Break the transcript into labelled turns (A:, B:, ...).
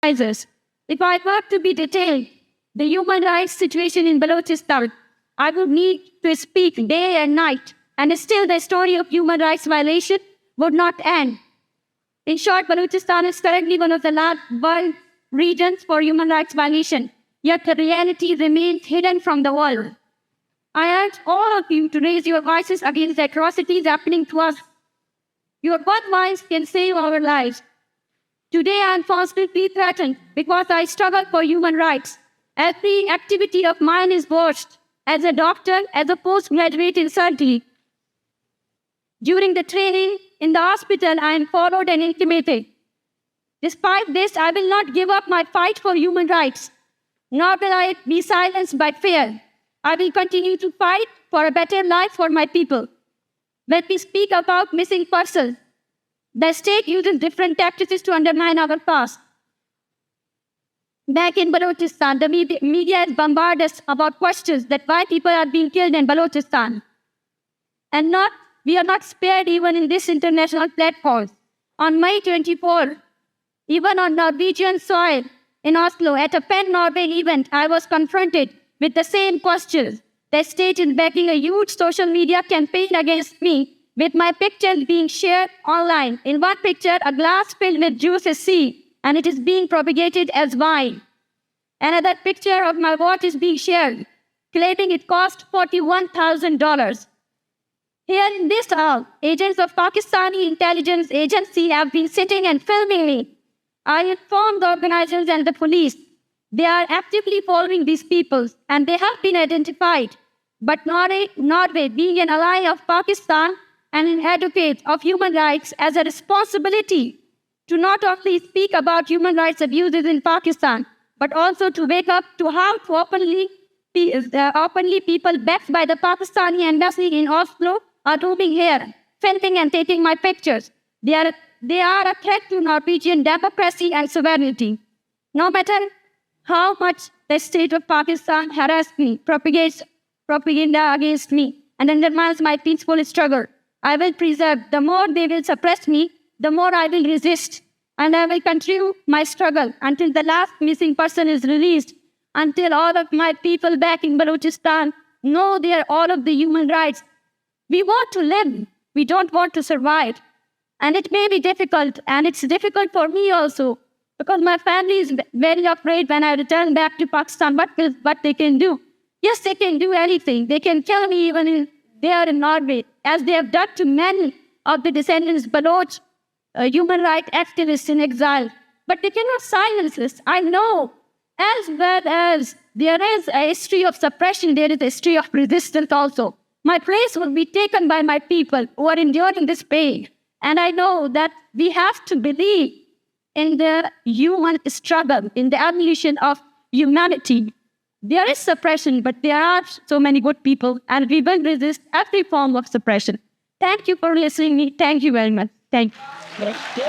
A: If I were to be detailed, the human rights situation in Balochistan, I would need to speak day and night, and still the story of human rights violation would not end. In short, Balochistan is currently one of the last world regions for human rights violation, yet the reality remains hidden from the world. I urge all of you to raise your voices against the atrocities happening to us. Your one voice can save our lives. Today I am constantly threatened because I struggle for human rights. Every activity of mine is watched. As a doctor, as a postgraduate in surgery. During the training in the hospital, I am followed and intimidated. Despite this, I will not give up my fight for human rights, nor will I be silenced by fear. I will continue to fight for a better life for my people. When we speak about missing persons, the state uses different tactics to undermine our past. Back in Balochistan, the media has bombarded us about questions that why people are being killed in Balochistan. And we are not spared even in this international platform. On May 24, even on Norwegian soil in Oslo, at a Penn Norway event, I was confronted with the same questions. The state is backing a huge social media campaign against me, with my pictures being shared online. In one picture, a glass filled with juice is seen, and it is being propagated as wine. Another picture of my watch is being shared, claiming it cost $41,000. Here in this hall, agents of Pakistani intelligence agency have been sitting and filming me. I informed the organizers and the police. They are actively following these people, and they have been identified. But Norway, being an ally of Pakistan and an advocate of human rights, has a responsibility to not only speak about human rights abuses in Pakistan, but also to wake up to how openly people backed by the Pakistani embassy in Oslo are roaming here, filming and taking my pictures. They are a threat to Norwegian democracy and sovereignty. No matter how much the state of Pakistan harasses me, propagates propaganda against me, and undermines my peaceful struggle, I will preserve. The more they will suppress me, the more I will resist. And I will continue my struggle until the last missing person is released, until all of my people back in Balochistan know they are all of the human rights. We want to live. We don't want to survive. And it may be difficult, and it's difficult for me also, because my family is very afraid when I return back to Pakistan, what they can do. Yes, they can do anything. They can kill me even there in Norway, as they have done to many of the descendants Baloch, human rights activists in exile. But they cannot silence this. I know, as well as there is a history of suppression, there is a history of resistance also. My place will be taken by my people who are enduring this pain. And I know that we have to believe in the human struggle, in the evolution of humanity. There is suppression, but there are so many good people, and we will resist every form of suppression. Thank you for listening to me. Thank you very much. Thank you.